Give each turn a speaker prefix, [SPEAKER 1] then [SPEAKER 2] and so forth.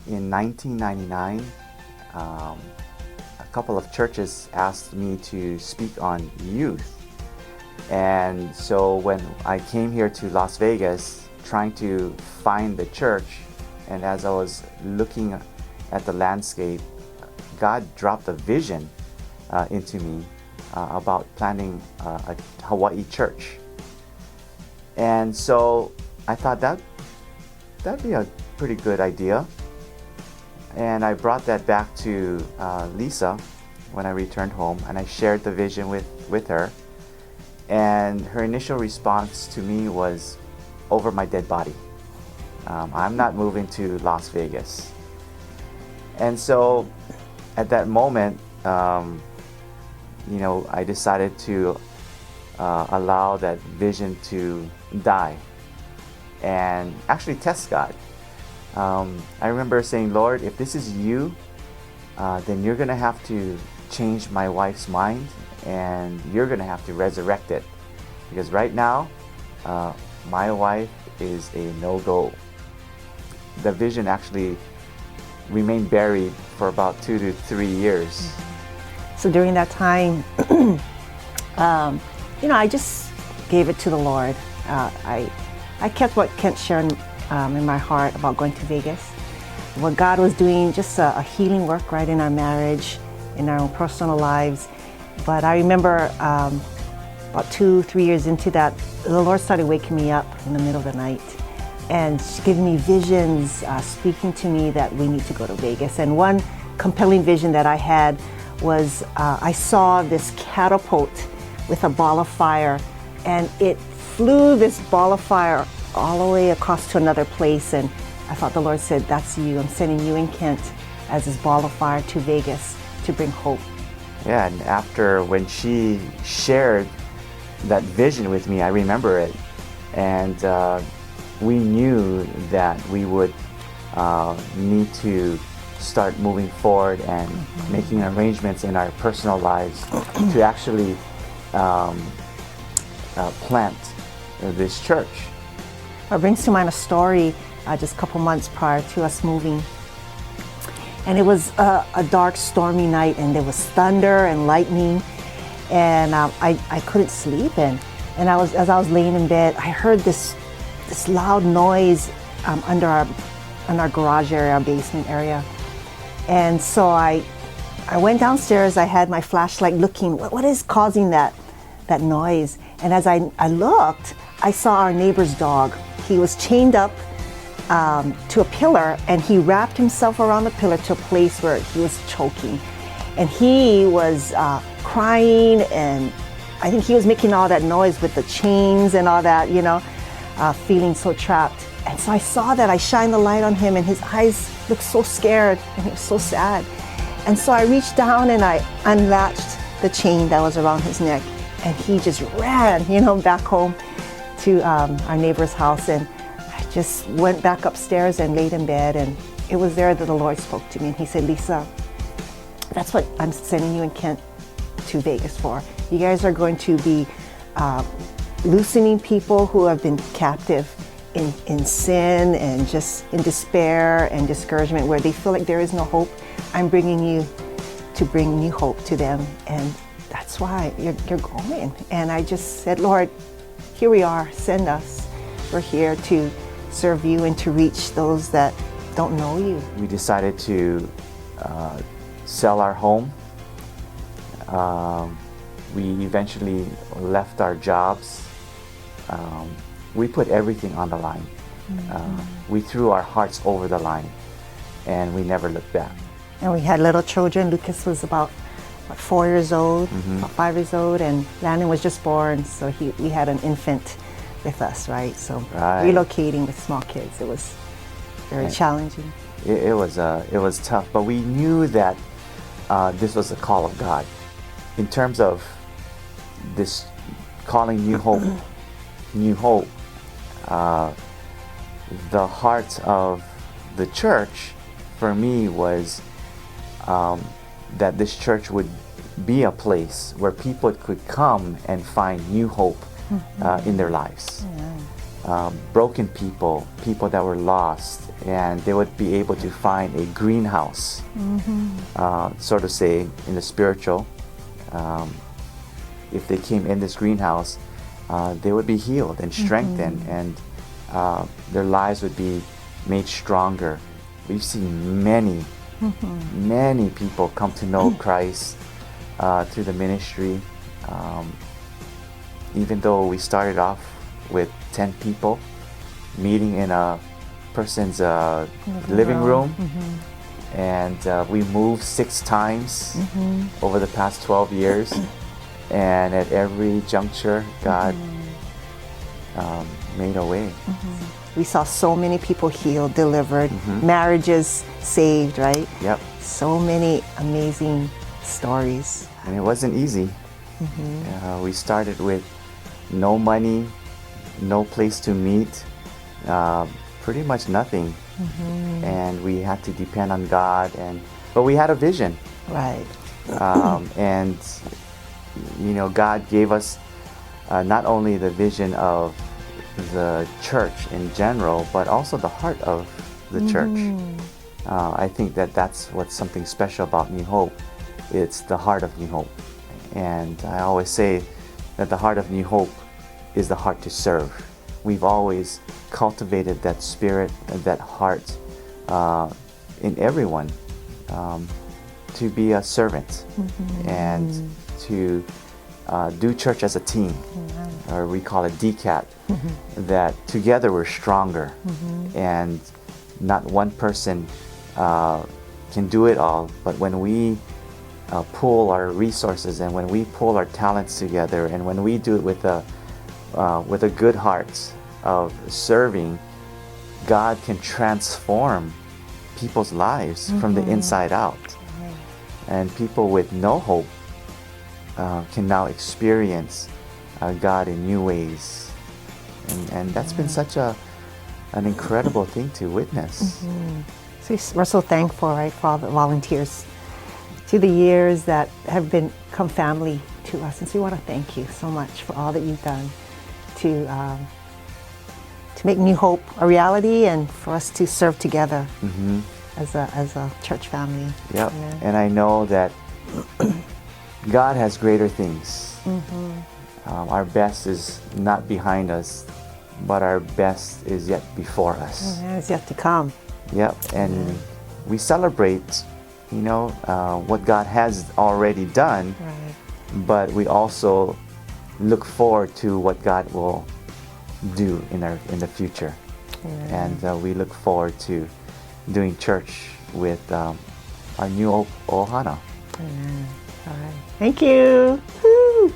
[SPEAKER 1] in 1999, a couple of churches asked me to speak on youth. And so when I came here to Las Vegas, trying to find the church, and as I was looking at the landscape, God dropped a vision into me about planning a Hawaii church. And so I thought that'd be a pretty good idea. And I brought that back to Lisa when I returned home, and I shared the vision with her. And her initial response to me was, over my dead body. I'm not moving to Las Vegas. And so at that moment, I decided to allow that vision to die and actually test God. I remember saying, Lord, if this is you, then you're going to have to change my wife's mind, and you're going to have to resurrect it. Because right now, my wife is a no-go. The vision actually remained buried for about 2 to 3 years.
[SPEAKER 2] So during that time, I just gave it to the Lord. I kept what Kent shared in my heart about going to Vegas. What God was doing, just a healing work right in our marriage, in our own personal lives. But I remember about 2-3 years into that, the Lord started waking me up in the middle of the night and giving me visions, speaking to me that we need to go to Vegas. And one compelling vision that I had was I saw this catapult with a ball of fire, and it flew this ball of fire all the way across to another place. And I thought the Lord said, that's you. I'm sending you and Kent as this ball of fire to Vegas to bring hope.
[SPEAKER 1] Yeah, and after when she shared that vision with me, I remember it. And we knew that we would need to start moving forward and making arrangements in our personal lives to actually plant this church.
[SPEAKER 2] It brings to mind a story just a couple months prior to us moving. And it was a dark, stormy night, and there was thunder and lightning, and I couldn't sleep. And as I was laying in bed, I heard this loud noise under our garage area, our basement area. And so I went downstairs. I had my flashlight looking, what is causing that noise? And as I looked, I saw our neighbor's dog. He was chained up to a pillar, and he wrapped himself around the pillar to a place where he was choking. And he was crying, and I think he was making all that noise with the chains and all that, feeling so trapped. And so I saw that, I shined the light on him, and his eyes looked so scared, and he was so sad. And so I reached down and I unlatched the chain that was around his neck, and he just ran, back home to our neighbor's house. And I just went back upstairs and laid in bed, and it was there that the Lord spoke to me, and he said, Lisa, that's what I'm sending you and Kent to Vegas for. You guys are going to be loosening people who have been captive in sin and just in despair and discouragement, where they feel like there is no hope. I'm bringing you to bring new hope to them, and that's why you're going. And I just said, Lord, here we are, send us. We're here to serve you and to reach those that don't know you.
[SPEAKER 1] We decided to sell our home. We eventually left our jobs. We put everything on the line. We threw our hearts over the line, and we never looked back.
[SPEAKER 2] And we had little children. Lucas was about 4 years old, about 5 years old, and Landon was just born, so we had an infant with us, right? So relocating with small kids, it was very challenging.
[SPEAKER 1] It was tough, but we knew that this was a call of God. In terms of this calling New Hope, the heart of the church for me was that this church would be a place where people could come and find new hope in their lives. broken people, people that were lost, and they would be able to find a greenhouse, sort of say in the spiritual. If they came in this greenhouse, they would be healed and strengthened, and their lives would be made stronger. We've seen many people come to know Christ through the ministry. Even though we started off with 10 people meeting in a person's living room, and we moved 6 times over the past 12 years, and at every juncture God made a way.
[SPEAKER 2] We saw so many people healed, delivered, marriages saved, right?
[SPEAKER 1] Yep.
[SPEAKER 2] So many amazing stories.
[SPEAKER 1] And it wasn't easy. We started with no money, no place to meet, pretty much nothing. And we had to depend on God, but we had a vision.
[SPEAKER 2] Right.
[SPEAKER 1] And you know, God gave us not only the vision of the church in general, but also the heart of the church. I think that that's what's something special about New Hope. It's the heart of New Hope. And I always say that the heart of New Hope is the heart to serve. We've always cultivated that spirit and that heart in everyone, to be a servant and to do church as a team, or we call it DCAT, that together we're stronger, and not one person can do it all, but when we pool our resources and when we pull our talents together and when we do it with a good heart of serving, God can transform people's lives from the inside out. And people with no hope can now experience God in new ways. And that's been such an incredible thing to witness.
[SPEAKER 2] So we're so thankful, right, for all the volunteers through the years that have become family to us. And so we want to thank you so much for all that you've done to make New Hope a reality and for us to serve together as a church family.
[SPEAKER 1] Yep. And I know that God has greater things. Our best is not behind us, but our best is yet before us.
[SPEAKER 2] It's yet to come.
[SPEAKER 1] Yep. And we celebrate, you know, what God has already done, but we also look forward to what God will do in the future. And we look forward to doing church with our new Ohana.
[SPEAKER 2] All right. Thank you. Woo.